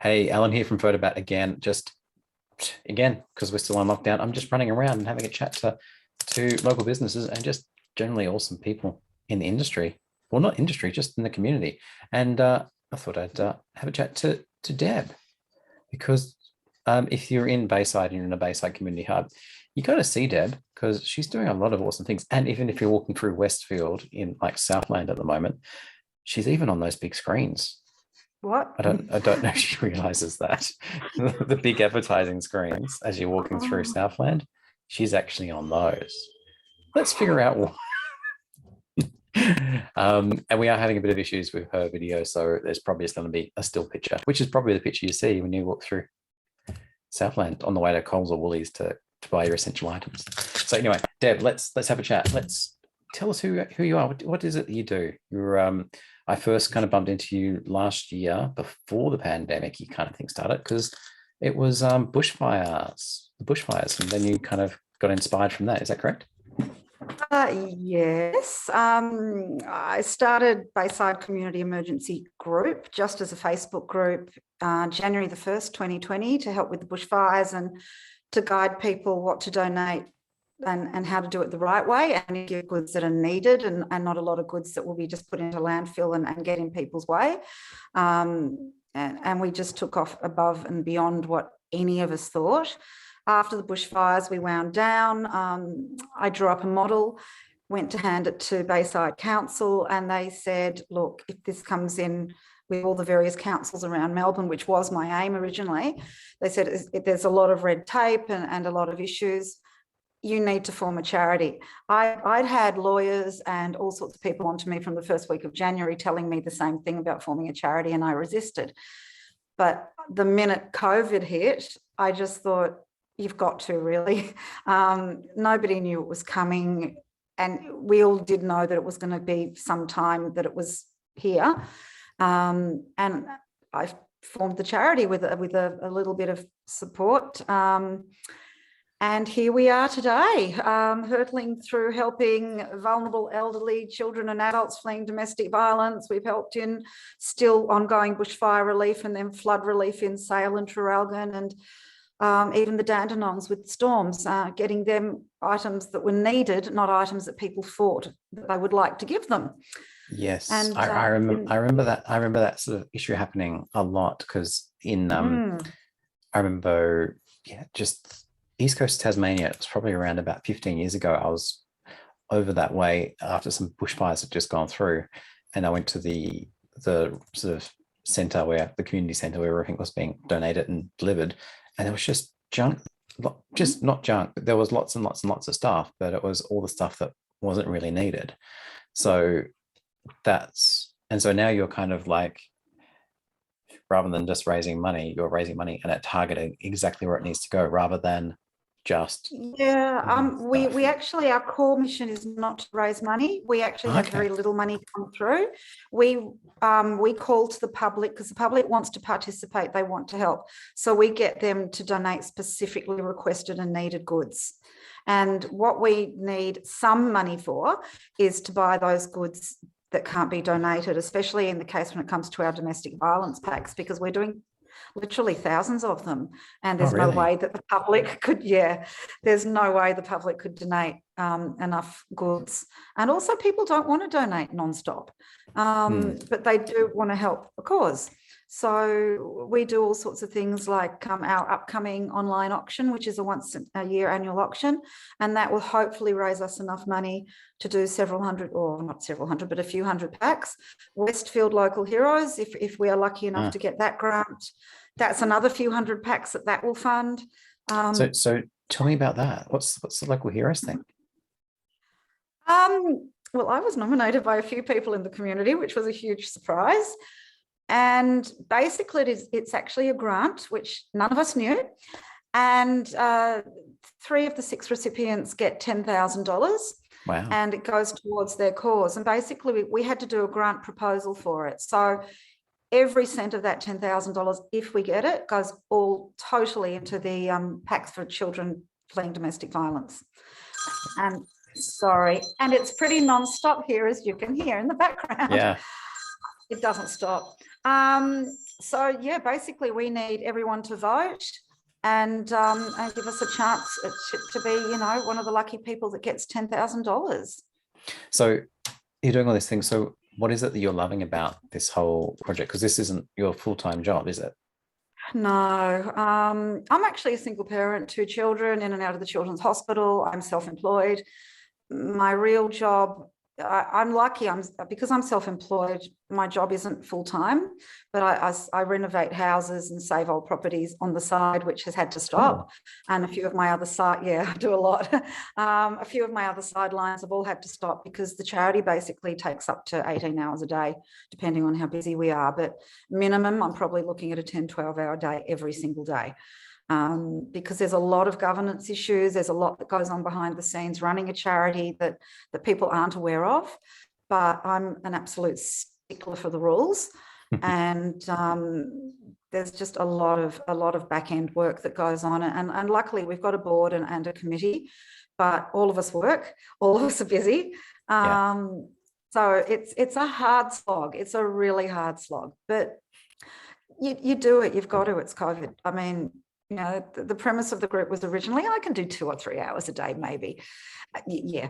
Hey, Alan here from Photobat again. Just again, because we're still on lockdown, I'm just running around and having a chat to local businesses and just generally awesome people in the industry. Well, not industry, just in the community. And I thought I'd have a chat to Deb because if you're in Bayside and you're in a Bayside community hub, you got to see Deb because she's doing a lot of awesome things. And even if you're walking through Westfield in like Southland at the moment, she's even on those big screens. What? I don't know if she realizes that the big advertising screens as you're walking through Oh, Southland, she's actually on those. Let's figure out what. And we are having a bit of issues with her video, so there's probably just going to be a still picture, which is probably the picture you see when you walk through Southland on the way to Coles or Woolies to buy your essential items. So anyway, Deb, let's have a chat. Let's tell us who you are. What is it that you do? You're I first kind of bumped into you last year before the pandemic, you kind of thing started, because it was bushfires, and then you kind of got inspired from that. Is that correct? yes. I started Bayside Community Emergency Group just as a Facebook group January the 1st, 2020, to help with the bushfires and to guide people what to donate and how to do it the right way and give goods that are needed and not a lot of goods that will be just put into landfill and get in people's way. And we just took off above and beyond what any of us thought. After the bushfires, we wound down. I drew up a model, went to hand it to Bayside Council, and they said, look, if this comes in with all the various councils around Melbourne, which was my aim originally, they said there's a lot of red tape and a lot of issues. You need to form a charity. I'd had lawyers and all sorts of people onto me from the first week of January telling me the same thing about forming a charity, and I resisted. But the minute COVID hit, I just thought, you've got to really. Nobody knew it was coming, and we all did know that it was going to be some time that it was here. And I formed the charity with a little bit of support. And here we are today, hurtling through helping vulnerable elderly, children and adults fleeing domestic violence. We've helped in still ongoing bushfire relief and then flood relief in Sale and Traralgon, and even the Dandenongs with storms, getting them items that were needed, not items that people thought that they would like to give them. Yes, And I remember. I remember that. I remember that sort of issue happening a lot because in I remember, yeah, just East Coast Tasmania. It was probably around about 15 years ago. I was over that way after some bushfires had just gone through, and I went to the sort of centre where the community centre where everything was being donated and delivered, and there was just junk, just not junk. But there was lots and lots and lots of stuff, but it was all the stuff that wasn't really needed. So so now you're kind of like, rather than just raising money, you're raising money and at targeting exactly where it needs to go rather than just we actually, our core mission is not to raise money. We actually have very little money come through. We call to the public because the public wants to participate, they want to help, so we get them to donate specifically requested and needed goods. And what we need some money for is to buy those goods that can't be donated, especially in the case when it comes to our domestic violence packs, because we're doing literally thousands of them, and there's no way that the public could there's no way the public could donate enough goods. And also people don't want to donate non-stop, but they do want to help a cause. So we do all sorts of things like our upcoming online auction, which is a once a year annual auction, and that will hopefully raise us enough money to do several hundred, or not several hundred, but a few hundred packs. Westfield Local Heroes, if we are lucky enough to get that grant, that's another few hundred packs that will fund. So tell me about that. What's the Local Heroes thing? Well, I was nominated by a few people in the community, which was a huge surprise. And basically it's actually a grant, which none of us knew. And 3 of the 6 recipients get $10,000. Wow. And it goes towards their cause. And basically we had to do a grant proposal for it. So every cent of that $10,000, if we get it, goes all totally into the packs for children fleeing domestic violence. And it's pretty non-stop here, as you can hear in the background. Yeah. It doesn't stop. So yeah, basically we need everyone to vote and give us a chance to be, you know, one of the lucky people that gets $10,000. So you're doing all these things. So what is it that you're loving about this whole project? Because this isn't your full-time job, is it? No, I'm actually a single parent, 2 children in and out of the children's hospital. I'm self-employed. My real job, I'm lucky. Because I'm self-employed. My job isn't full-time, but I renovate houses and save old properties on the side, which has had to stop. Oh, And a few of my other I do a lot. A few of my other sidelines have all had to stop because the charity basically takes up to 18 hours a day, depending on how busy we are. But minimum, I'm probably looking at a 10, 12-hour day every single day. Because there's a lot of governance issues. There's a lot that goes on behind the scenes running a charity that people aren't aware of. But I'm an absolute stickler for the rules, and there's just a lot of back end work that goes on. And luckily we've got a board and a committee, but all of us work. All of us are busy. yeah. So it's a hard slog. It's a really hard slog, but you do it. You've got to. It's COVID. I mean, you know, the premise of the group was originally, I can do 2 or 3 hours a day, maybe. Yeah.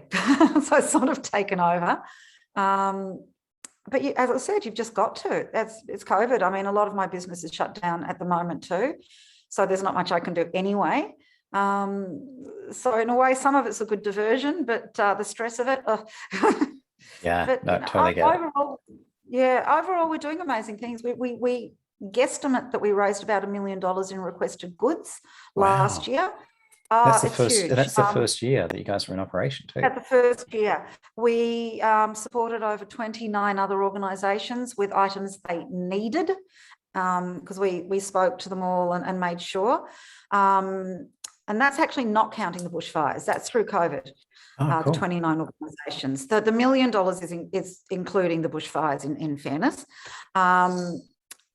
So it's sort of taken over. But as I said, you've just got to. It's COVID. I mean, a lot of my business is shut down at the moment too. So there's not much I can do anyway. So in a way, some of it's a good diversion, but the stress of it. Yeah, But no, you know, totally get it. overall, we're doing amazing things. We guesstimate that we raised about $1 million in requested goods last Wow. year. That's the It's first, huge. that's the first year that you guys were in operation too. At the first year, we supported over 29 other organisations with items they needed, because we spoke to them all and made sure. And that's actually not counting the bushfires. That's through COVID. Oh, The cool. 29 organisations. The $1 million is including the bushfires, in fairness.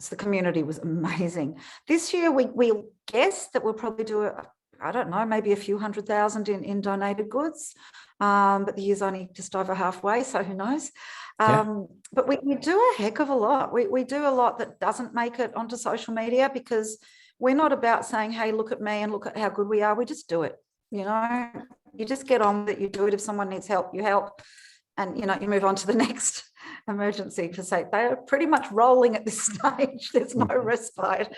So the community was amazing. This year, we guess that we'll probably do, I don't know, maybe a few 100,000 in donated goods. But the year's only just over halfway, so who knows? But we do a heck of a lot. We do a lot that doesn't make it onto social media because we're not about saying, hey, look at me and look at how good we are. We just do it. You know, you just get on with it. You do it. If someone needs help, you help. And, you know, you move on to the next emergency to say they are pretty much rolling at this stage. There's no respite.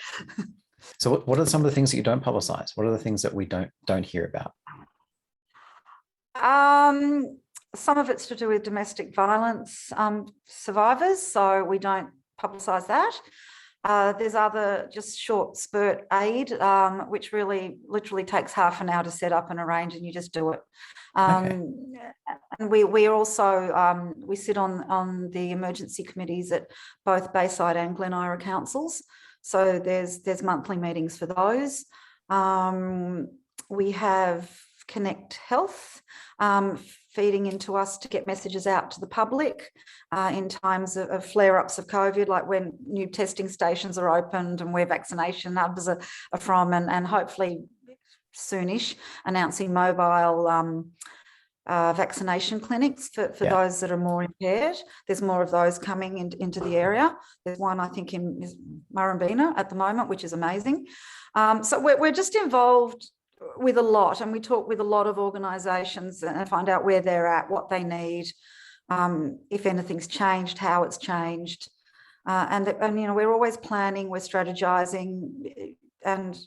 So what are some of the things that you don't publicize? What are the things that we don't hear about? Some of it's to do with domestic violence survivors, so we don't publicise that. There's other just short spurt aid, which really literally takes half an hour to set up and arrange, and you just do it. And we also we sit on the emergency committees at both Bayside and Glen Ira councils. So there's monthly meetings for those. We have Connect Health feeding into us to get messages out to the public in times of flare-ups of COVID, like when new testing stations are opened and where vaccination hubs are from, and hopefully soonish announcing mobile vaccination clinics for those that are more impaired. There's more of those coming into the area. There's one, I think, in Murrumbina at the moment, which is amazing. So we're just involved with a lot, and we talk with a lot of organisations and find out where they're at, what they need, if anything's changed, how it's changed. And you know, we're always planning, we're strategising, and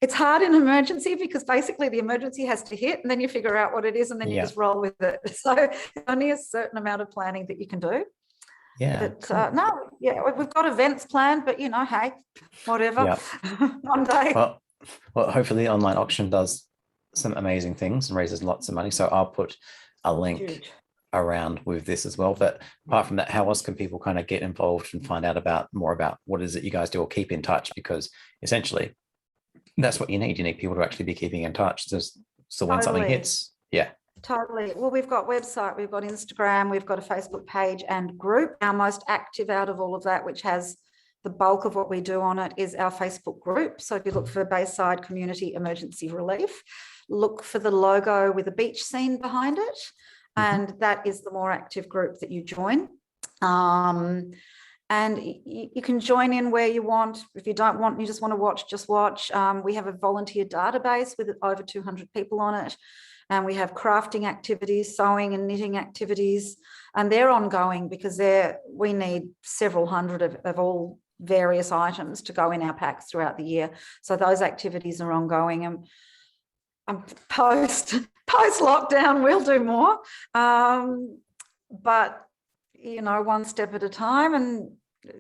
it's hard in emergency because basically the emergency has to hit and then you figure out what it is and then you just roll with it. So only a certain amount of planning that you can do. Yeah. But cool. We've got events planned, but you know, hey, whatever. One day. Well, hopefully the online auction does some amazing things and raises lots of money. So I'll put a link around with this as well. But apart from that, how else can people kind of get involved and find out more about what is it you guys do, or keep in touch? Because essentially that's what you need. You need people to actually be keeping in touch. So when something hits, Totally. Well, we've got website, we've got Instagram, we've got a Facebook page and group. Our most active out of all of that, which has the bulk of what we do on it, is our Facebook group. So if you look for Bayside Community Emergency Relief, look for the logo with a beach scene behind it. And that is the more active group that you join. And you can join in where you want. If you don't want, you just want to watch, just watch. We have a volunteer database with over 200 people on it. And we have crafting activities, sewing and knitting activities, and they're ongoing because we need several hundred of all various items to go in our packs throughout the year. So those activities are ongoing, and post lockdown we'll do more. But one step at a time, and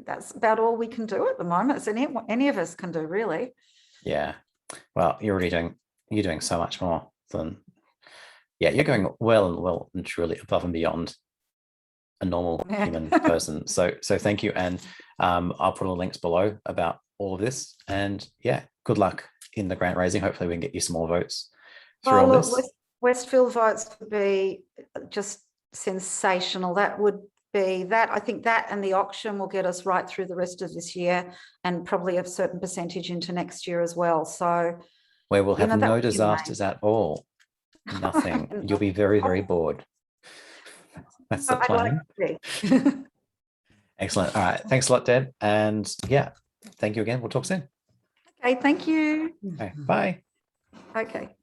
that's about all we can do at the moment. It's any of us can do, really. Yeah. Well, you're doing so much more than. Yeah, you're going well and truly above and beyond a normal human person. So thank you. And I'll put all the links below about all of this. And yeah, good luck in the grant raising. Hopefully we can get you some more votes through all this. Westfield votes would be just sensational. That would be that. I think that and the auction will get us right through the rest of this year and probably a certain percentage into next year as well. So where we'll have no disasters at all. Nothing. You'll be very, very bored. That's the plan. Excellent. All right. Thanks a lot, Deb. And yeah, thank you again. We'll talk soon. Okay. Thank you. Okay. Bye. Okay.